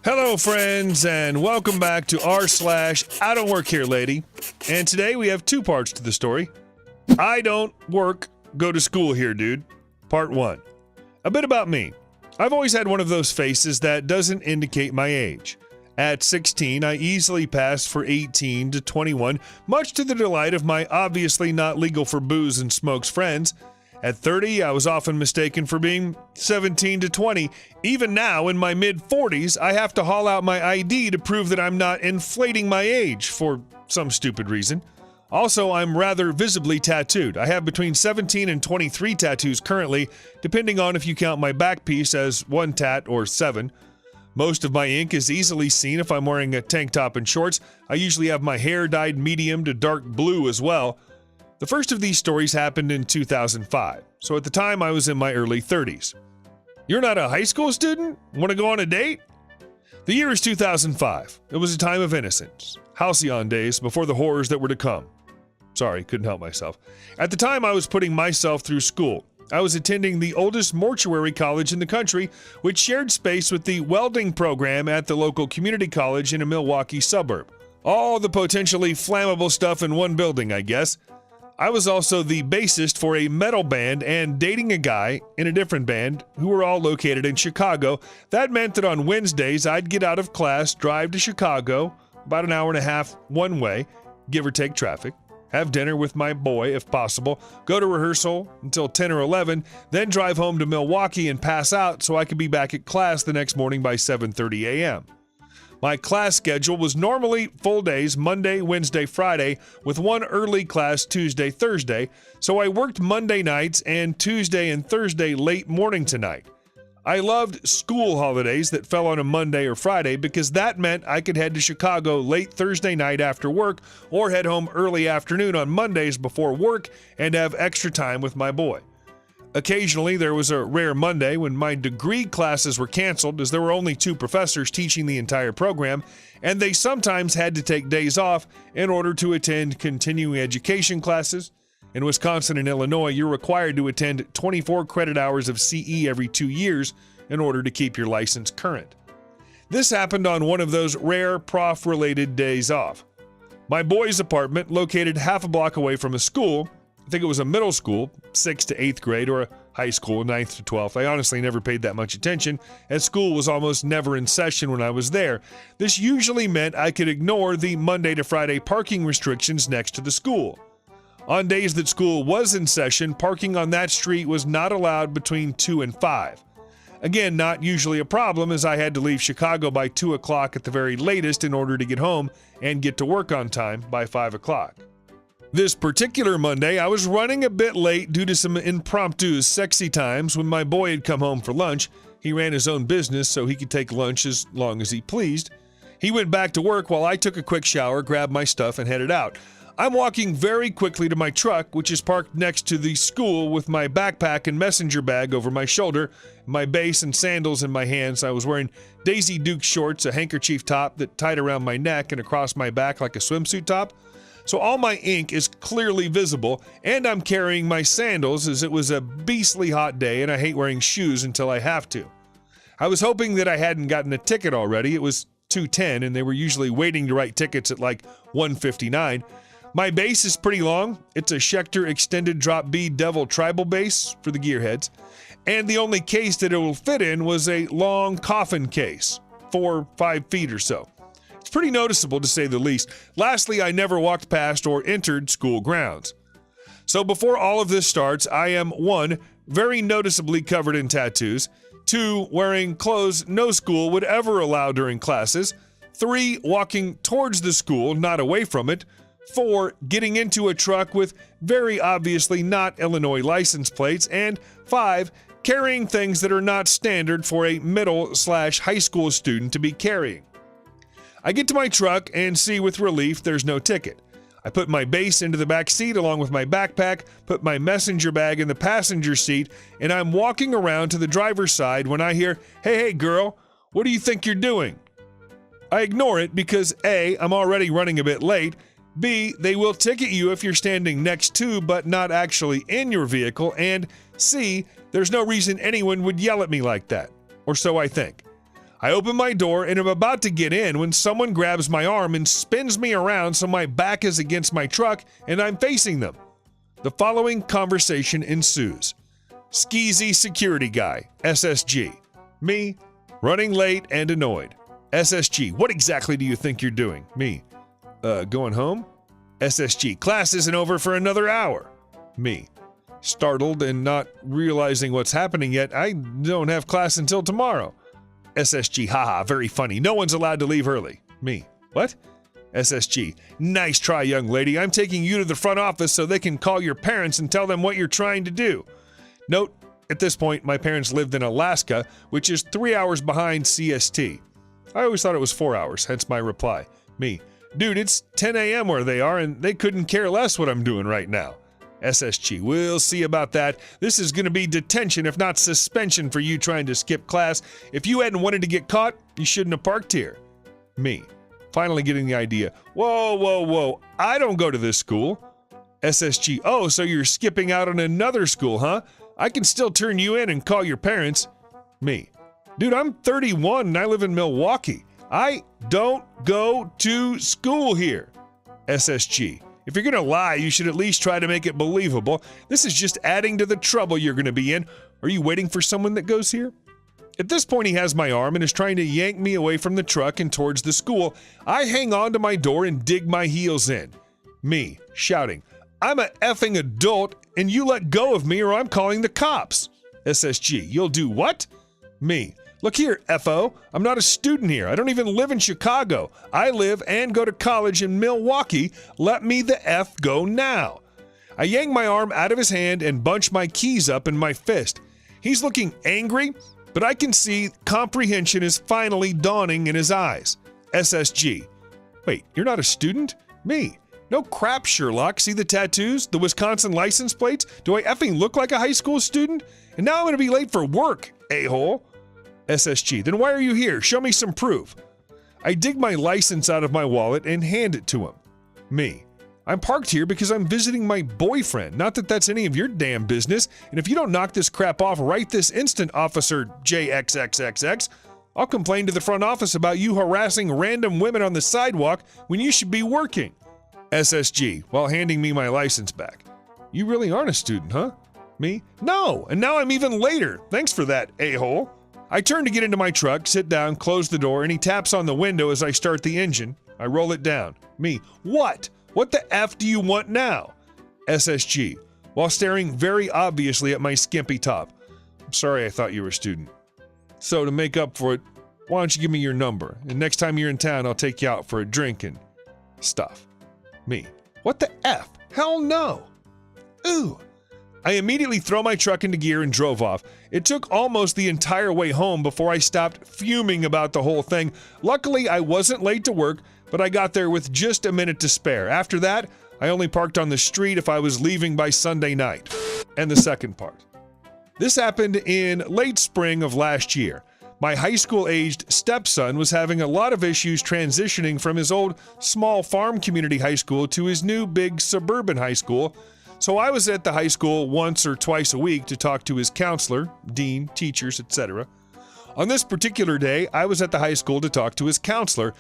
Hello, friends, and welcome back to r/IDontWorkHereLady. And today we have two parts to the story. I don't work, go to school here, dude. Part 1. A bit about me. I've always had one of those faces that doesn't indicate my age. At 16, I easily passed for 18 to 21, much to the delight of my obviously not legal for booze and smokes friends. At 30, I was often mistaken for being 17 to 20. Even now, in my mid-40s, I have to haul out my ID to prove that I'm not inflating my age for some stupid reason. Also, I'm rather visibly tattooed. I have between 17 and 23 tattoos currently, depending on if you count my back piece as 1 tat or 7. Most of my ink is easily seen if I'm wearing a tank top and shorts. I usually have my hair dyed medium to dark blue as well. The first of these stories happened in 2005, so at the time I was in my early 30s. You're not a high school student? Want to go on a date? The year is 2005. It was a time of innocence. Halcyon days before the horrors that were to come. Sorry, couldn't help myself. At the time I was putting myself through school. I was attending the oldest mortuary college in the country, which shared space with the welding program at the local community college in a Milwaukee suburb. All the potentially flammable stuff in one building, I guess. I was also the bassist for a metal band and dating a guy in a different band who were all located in Chicago. That meant that on Wednesdays I'd get out of class, drive to Chicago, about an hour and a half one way, give or take traffic, have dinner with my boy if possible, go to rehearsal until 10 or 11, then drive home to Milwaukee and pass out so I could be back at class the next morning by 7:30 a.m. My class schedule was normally full days Monday, Wednesday, Friday, with one early class Tuesday, Thursday, so I worked Monday nights and Tuesday and Thursday late morning to night. I loved school holidays that fell on a Monday or Friday because that meant I could head to Chicago late Thursday night after work or head home early afternoon on Mondays before work and have extra time with my boy. Occasionally, there was a rare Monday when my degree classes were canceled as there were only 2 professors teaching the entire program, and they sometimes had to take days off in order to attend continuing education classes. In Wisconsin and Illinois, you're required to attend 24 credit hours of CE every 2 years in order to keep your license current. This happened on one of those rare prof-related days off. My boy's apartment, located half a block away from a school, I think it was a middle school, 6th to 8th grade, or a high school, 9th to 12th. I honestly never paid that much attention, as school was almost never in session when I was there. This usually meant I could ignore the Monday to Friday parking restrictions next to the school. On days that school was in session, parking on that street was not allowed between 2 and 5. Again, not usually a problem, as I had to leave Chicago by 2 o'clock at the very latest in order to get home and get to work on time by 5 o'clock. This particular Monday, I was running a bit late due to some impromptu sexy times when my boy had come home for lunch. He ran his own business so he could take lunch as long as he pleased. He went back to work while I took a quick shower, grabbed my stuff, and headed out. I'm walking very quickly to my truck, which is parked next to the school, with my backpack and messenger bag over my shoulder, my bass and sandals in my hands. I was wearing Daisy Duke shorts, a handkerchief top that tied around my neck and across my back like a swimsuit top. So all my ink is clearly visible, and I'm carrying my sandals as it was a beastly hot day and I hate wearing shoes until I have to. I was hoping that I hadn't gotten a ticket already. It was 2:10 and they were usually waiting to write tickets at like 1:59. My bass is pretty long. It's a Schecter Extended Drop B Devil Tribal bass for the gearheads, and the only case that it will fit in was a long coffin case, 4-5 feet or so. It's pretty noticeable, to say the least. Lastly, I never walked past or entered school grounds. So before all of this starts, I am 1, very noticeably covered in tattoos, 2, wearing clothes no school would ever allow during classes, 3, walking towards the school, not away from it, 4, getting into a truck with very obviously not Illinois license plates, and 5, carrying things that are not standard for a middle/high school student to be carrying. I get to my truck and see with relief there's no ticket. I put my bass into the back seat along with my backpack, put my messenger bag in the passenger seat, and I'm walking around to the driver's side when I hear, "Hey girl, what do you think you're doing?" I ignore it because A, I'm already running a bit late, B, they will ticket you if you're standing next to but not actually in your vehicle, and C, there's no reason anyone would yell at me like that. Or so I think. I open my door and am about to get in when someone grabs my arm and spins me around so my back is against my truck and I'm facing them. The following conversation ensues. Skeezy security guy, SSG. Me, running late and annoyed. SSG, what exactly do you think you're doing? Me, going home? SSG, class isn't over for another hour. Me, startled and not realizing what's happening yet, I don't have class until tomorrow. SSG, haha, very funny. No one's allowed to leave early. Me, what? SSG, nice try, young lady. I'm taking you to the front office so they can call your parents and tell them what you're trying to do. Note, at this point, my parents lived in Alaska, which is 3 hours behind CST. I always thought it was 4 hours, hence my reply. Me, dude, it's 10 a.m. where they are, and they couldn't care less what I'm doing right now. SSG, we'll see about that. This is going to be detention, if not suspension, for you trying to skip class. If you hadn't wanted to get caught, you shouldn't have parked here. Me, finally getting the idea. Whoa, I don't go to this school. SSG, oh, so you're skipping out on another school, huh? I can still turn you in and call your parents. Me, dude, I'm 31 and I live in Milwaukee. I don't go to school here. SSG, if you're gonna lie, you should at least try to make it believable. This is just adding to the trouble you're gonna be in. Are you waiting for someone that goes here? At this point, he has my arm and is trying to yank me away from the truck and towards the school. I hang on to my door and dig my heels in. Me, shouting, I'm a effing adult and you let go of me or I'm calling the cops. SSG, you'll do what? Me, look here, FO, I'm not a student here. I don't even live in Chicago. I live and go to college in Milwaukee. Let me the F go now. I yank my arm out of his hand and bunch my keys up in my fist. He's looking angry, but I can see comprehension is finally dawning in his eyes. SSG, wait, you're not a student? Me, no crap, Sherlock. See the tattoos? The Wisconsin license plates? Do I effing look like a high school student? And now I'm gonna be late for work, a-hole. SSG, then why are you here? Show me some proof. I dig my license out of my wallet and hand it to him. Me, I'm parked here because I'm visiting my boyfriend. Not that that's any of your damn business. And if you don't knock this crap off right this instant, Officer JXXXX, I'll complain to the front office about you harassing random women on the sidewalk when you should be working. SSG, while handing me my license back. You really aren't a student, huh? Me? No, and now I'm even later. Thanks for that, a-hole. I turn to get into my truck, sit down, close the door, and he taps on the window as I start the engine. I roll it down. Me, what? What the F do you want now? SSG, while staring very obviously at my skimpy top. I'm sorry I thought you were a student. So to make up for it, why don't you give me your number, and next time you're in town, I'll take you out for a drink and stuff. Me, what the F? Hell no. Ooh. I immediately throw my truck into gear and drove off. It took almost the entire way home before I stopped fuming about the whole thing. Luckily, I wasn't late to work, but I got there with just a minute to spare. After that, I only parked on the street if I was leaving by Sunday night. And the second part. This happened in late spring of last year. My high school-aged stepson was having a lot of issues transitioning from his old small farm community high school to his new big suburban high school. So I was at the high school once or twice a week to talk to his counselor, dean, teachers, etc. On this particular day, I was at the high school to talk to his counselor.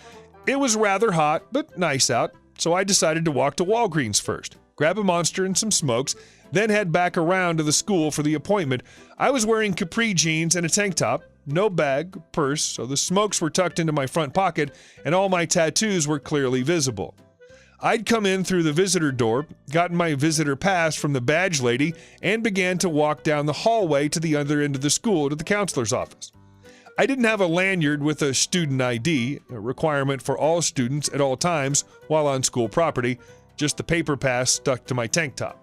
It was rather hot, but nice out, so I decided to walk to Walgreens first, grab a Monster and some smokes, then head back around to the school for the appointment. I was wearing capri jeans and a tank top, no bag, purse, so the smokes were tucked into my front pocket and all my tattoos were clearly visible. I'd come in through the visitor door, gotten my visitor pass from the badge lady, and began to walk down the hallway to the other end of the school to the counselor's office. I didn't have a lanyard with a student ID, a requirement for all students at all times while on school property, just the paper pass stuck to my tank top.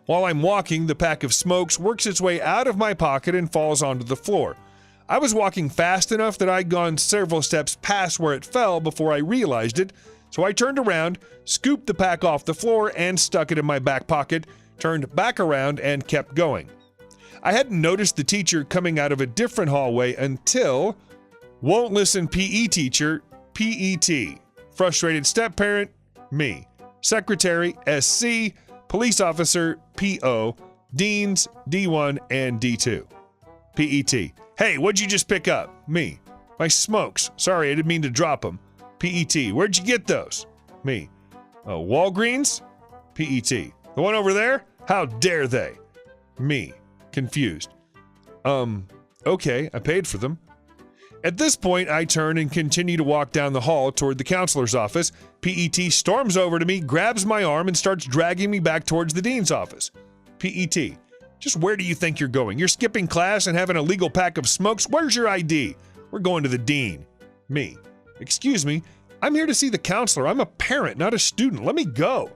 While I'm walking, the pack of smokes works its way out of my pocket and falls onto the floor. I was walking fast enough that I'd gone several steps past where it fell before I realized it, so I turned around, scooped the pack off the floor and stuck it in my back pocket, turned back around and kept going. I hadn't noticed the teacher coming out of a different hallway until won't listen PE teacher, PET, frustrated step-parent, me, secretary, SC, police officer, PO, deans, D1 and D2. PET, hey, what'd you just pick up? Me, My smokes. Sorry, I didn't mean to drop them. PET. Where'd you get those? Me. Walgreens? PET. The one over there? How dare they? Me. Confused. Okay, I paid for them. At this point, I turn and continue to walk down the hall toward the counselor's office. PET storms over to me, grabs my arm, and starts dragging me back towards the dean's office. PET. Just where do you think you're going? You're skipping class and having a legal pack of smokes? Where's your ID? We're going to the dean. Me. Excuse me, I'm here to see the counselor. I'm a parent, not a student. Let me go.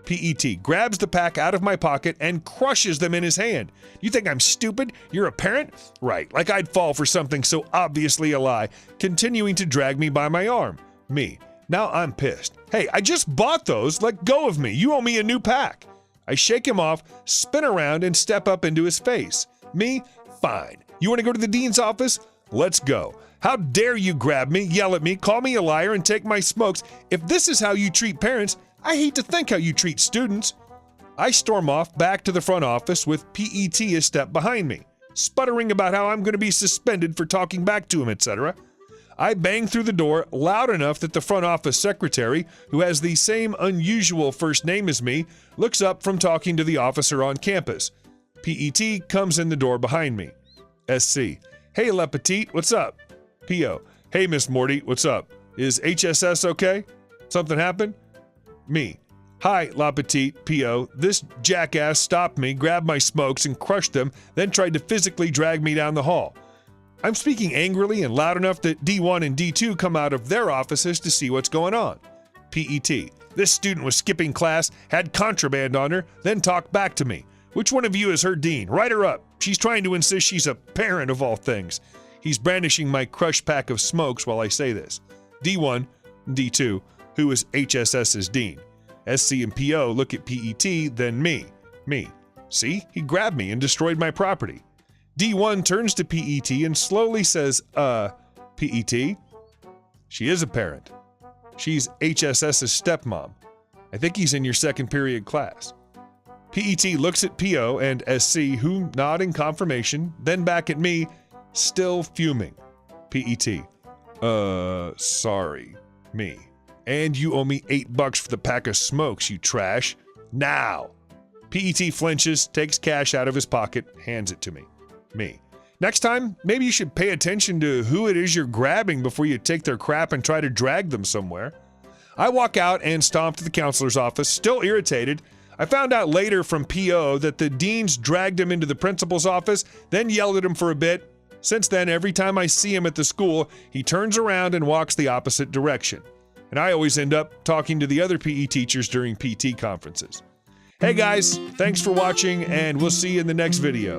PET grabs the pack out of my pocket and crushes them in his hand. You think I'm stupid? You're a parent? Right, like I'd fall for something so obviously a lie, continuing to drag me by my arm. Me. Now I'm pissed. Hey, I just bought those. Let go of me. You owe me a new pack. I shake him off, spin around, and step up into his face. Me? Fine. You want to go to the dean's office? Let's go. How dare you grab me, yell at me, call me a liar, and take my smokes? If this is how you treat parents, I hate to think how you treat students. I storm off back to the front office with PET a step behind me, sputtering about how I'm going to be suspended for talking back to him, etc. I bang through the door loud enough that the front office secretary, who has the same unusual first name as me, looks up from talking to the officer on campus. PET comes in the door behind me. SC. Hey, Le Petit, what's up? PO. Hey, Miss Morty, what's up? Is HSS okay? Something happened? Me. Hi, La Petite, PO. This jackass stopped me, grabbed my smokes, and crushed them, then tried to physically drag me down the hall. I'm speaking angrily and loud enough that D1 and D2 come out of their offices to see what's going on. PET. This student was skipping class, had contraband on her, then talked back to me. Which one of you is her dean? Write her up. She's trying to insist she's a parent of all things. He's brandishing my crushed pack of smokes while I say this. D1, D2, who is HSS's dean. SC and PO look at PET, then me. Me. See? He grabbed me and destroyed my property. D1 turns to PET and slowly says, PET? She is a parent. She's HSS's stepmom. I think he's in your second period class. PET looks at PO and SC, who nod in confirmation, then back at me, still fuming. PET. Sorry. Me. And you owe me $8 for the pack of smokes, you trash. Now. PET flinches, takes cash out of his pocket, hands it to me. Me. Next time, maybe you should pay attention to who it is you're grabbing before you take their crap and try to drag them somewhere. I walk out and stomp to the counselor's office, still irritated. I found out later from PO that the deans dragged him into the principal's office, then yelled at him for a bit. Since then, every time I see him at the school, he turns around and walks the opposite direction. And I always end up talking to the other PE teachers during PT conferences. Hey guys, thanks for watching, and we'll see you in the next video.